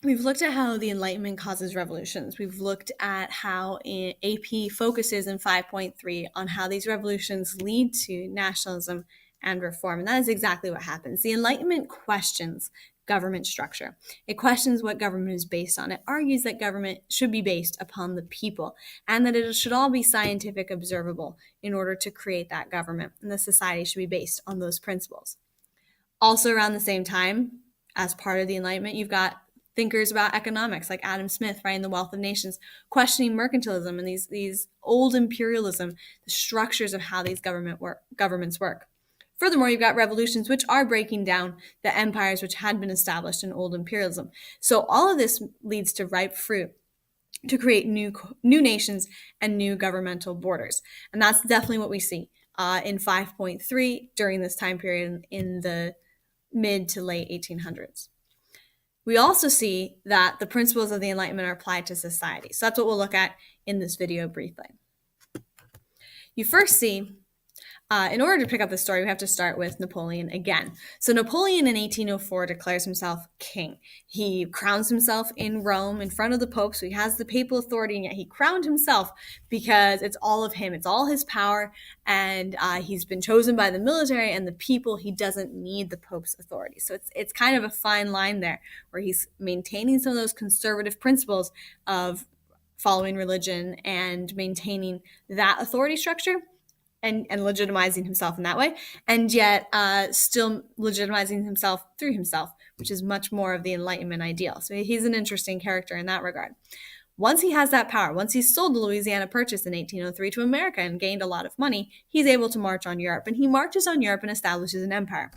we've looked at how the Enlightenment causes revolutions. We've looked at how AP focuses in 5.3 on how these revolutions lead to nationalism and reform. And that is exactly what happens. The Enlightenment questions government structure. It questions what government is based on. It argues that government should be based upon the people and that it should all be scientific observable in order to create that government. And the society should be based on those principles. Also, around the same time, as part of the Enlightenment, you've got thinkers about economics like Adam Smith writing The Wealth of Nations, questioning mercantilism and these old imperialism, the structures of how these governments work. Furthermore, you've got revolutions which are breaking down the empires which had been established in old imperialism. So all of this leads to ripe fruit to create new nations and new governmental borders. And that's definitely what we see in 5.3 during this time period in the mid to late 1800s. We also see that the principles of the Enlightenment are applied to society. So that's what we'll look at in this video briefly. You first see, in order to pick up the story, we have to start with Napoleon again. So Napoleon in 1804 declares himself king. He crowns himself in Rome in front of the Pope, so he has the papal authority, and yet he crowned himself because it's all of him. It's all his power, and he's been chosen by the military and the people. He doesn't need the Pope's authority. So it's kind of a fine line there where he's maintaining some of those conservative principles of following religion and maintaining that authority structure, and legitimizing himself in that way, and yet still legitimizing himself through himself, which is much more of the Enlightenment ideal. So he's an interesting character in that regard. Once he has that power, once he's sold the Louisiana Purchase in 1803 to America and gained a lot of money, he's able to march on Europe. And he marches on Europe and establishes an empire.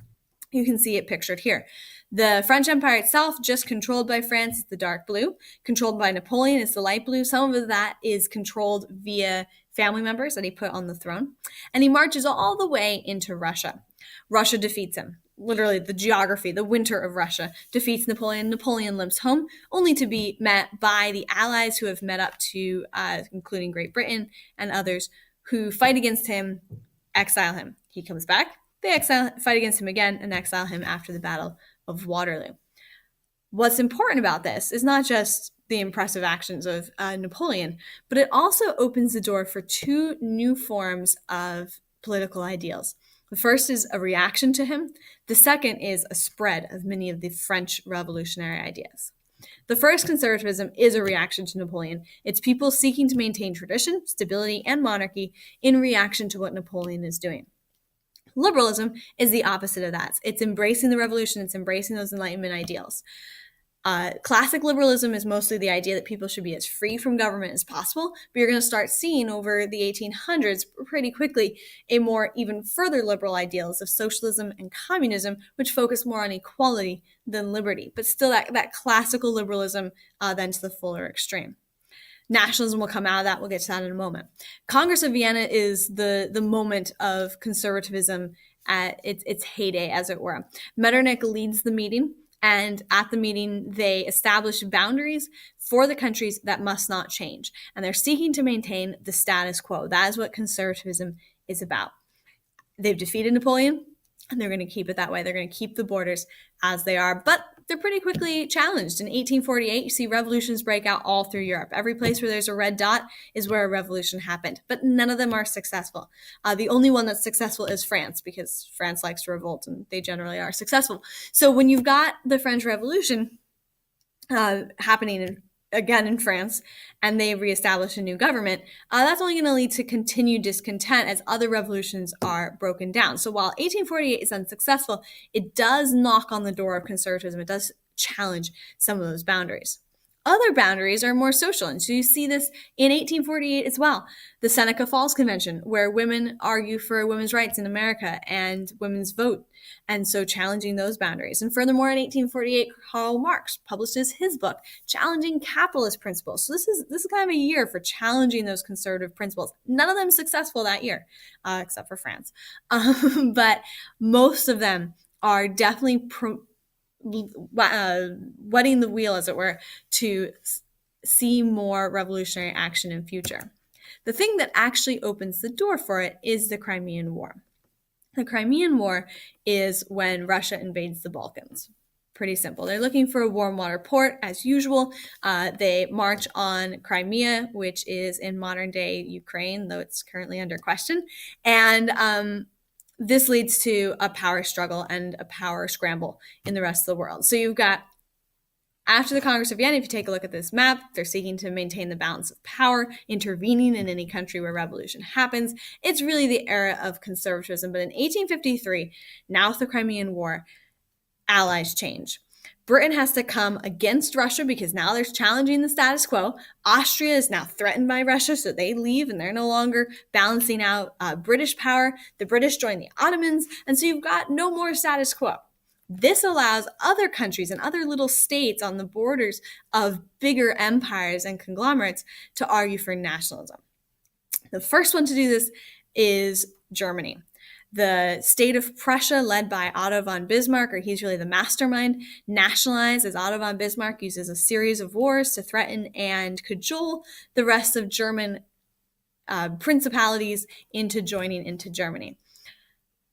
You can see it pictured here. The French Empire itself, just controlled by France, is the dark blue. Controlled by Napoleon is the light blue. Some of that is controlled via family members that he put on the throne. And he marches all the way into Russia. Russia defeats him. Literally, the geography, the winter of Russia, defeats Napoleon. Napoleon limps home, only to be met by the allies who have met up to, including Great Britain and others, who fight against him, exile him. He comes back. They fight against him again and exile him after the Battle of Waterloo. What's important about this is not just the impressive actions of Napoleon, but it also opens the door for two new forms of political ideals. The first is a reaction to him. The second is a spread of many of the French revolutionary ideas. The first, conservatism, is a reaction to Napoleon. It's people seeking to maintain tradition, stability, and monarchy in reaction to what Napoleon is doing. Liberalism is the opposite of that. It's embracing the revolution. It's embracing those Enlightenment ideals. Classic liberalism is mostly the idea that people should be as free from government as possible, but you're going to start seeing over the 1800s pretty quickly a more even further liberal ideals of socialism and communism, which focus more on equality than liberty, but still that classical liberalism then to the fuller extreme. Nationalism will come out of that. We'll get to that in a moment. Congress of Vienna is the moment of conservatism at its heyday, as it were. Metternich leads the meeting, and at the meeting, they establish boundaries for the countries that must not change. And they're seeking to maintain the status quo. That is what conservatism is about. They've defeated Napoleon, and they're going to keep it that way. They're going to keep the borders as they are. But they're pretty quickly challenged. In 1848, you see revolutions break out all through Europe. Every place where there's a red dot is where a revolution happened, but none of them are successful. The only one that's successful is France, because France likes to revolt, and they generally are successful. So when you've got the French Revolution happening again in France, and they reestablish a new government, that's only going to lead to continued discontent as other revolutions are broken down. So while 1848 is unsuccessful, it does knock on the door of conservatism. It does challenge some of those boundaries. Other boundaries are more social, and so you see this in 1848 as well. The Seneca Falls Convention, where women argue for women's rights in America and women's vote, and so challenging those boundaries. And furthermore, in 1848, Karl Marx publishes his book, Challenging Capitalist Principles. So this is kind of a year for challenging those conservative principles. None of them successful that year, except for France. But most of them are definitely wetting the wheel, as it were, to see more revolutionary action in future. The thing that actually opens the door for it is the Crimean War. The Crimean War is when Russia invades the Balkans. Pretty simple. They're looking for a warm water port as usual. They march on Crimea, which is in modern day Ukraine, though it's currently under question. And this leads to a power struggle and a power scramble in the rest of the world. So you've got, after the Congress of Vienna, if you take a look at this map, they're seeking to maintain the balance of power, intervening in any country where revolution happens. It's really the era of conservatism. But in 1853, now with the Crimean War, allies change. Britain has to come against Russia because now they're challenging the status quo. Austria is now threatened by Russia, so they leave and they're no longer balancing out British power. The British join the Ottomans, and so you've got no more status quo. This allows other countries and other little states on the borders of bigger empires and conglomerates to argue for nationalism. The first one to do this is Germany. The state of Prussia, led by Otto von Bismarck, or he's really the mastermind, nationalized as Otto von Bismarck uses a series of wars to threaten and cajole the rest of German principalities into joining into Germany.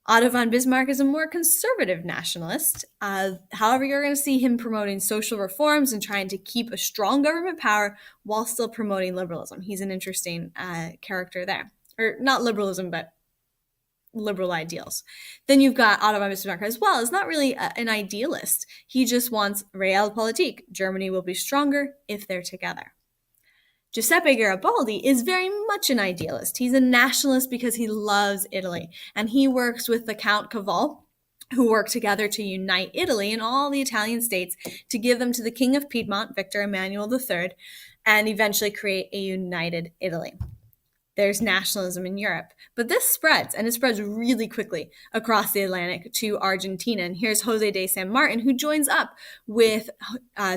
Otto von Bismarck is a more conservative nationalist. However, you're going to see him promoting social reforms and trying to keep a strong government power while still promoting liberalism. He's an interesting character there. Or not liberalism, but liberal ideals. Then you've got Otto von Bismarck as well. Is not really an idealist. He just wants realpolitik. Germany will be stronger if they're together. Giuseppe Garibaldi is very much an idealist. He's a nationalist because he loves Italy, and he works with the Count Cavour, who work together to unite Italy and all the Italian states to give them to the King of Piedmont, Victor Emmanuel III, and eventually create a united Italy. There's nationalism in Europe. But this spreads, and it spreads really quickly across the Atlantic to Argentina. And here's Jose de San Martin, who joins up with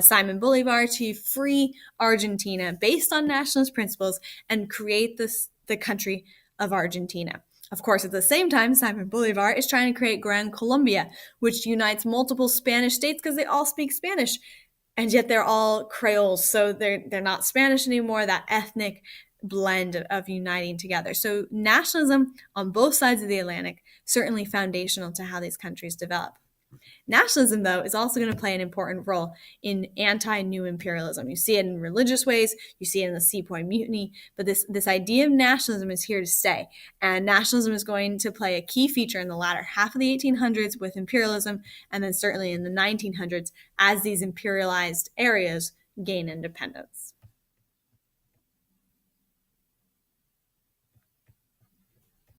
Simon Bolivar to free Argentina based on nationalist principles and create the country of Argentina. Of course, at the same time, Simon Bolivar is trying to create Gran Colombia, which unites multiple Spanish states because they all speak Spanish. And yet they're all Creoles, so they're not Spanish anymore, that ethnic blend of uniting together. So nationalism on both sides of the Atlantic, certainly foundational to how these countries develop. Nationalism, though, is also going to play an important role in anti-new imperialism. You see it in religious ways, you see it in the Sepoy Mutiny, but this idea of nationalism is here to stay. And nationalism is going to play a key feature in the latter half of the 1800s with imperialism, and then certainly in the 1900s as these imperialized areas gain independence.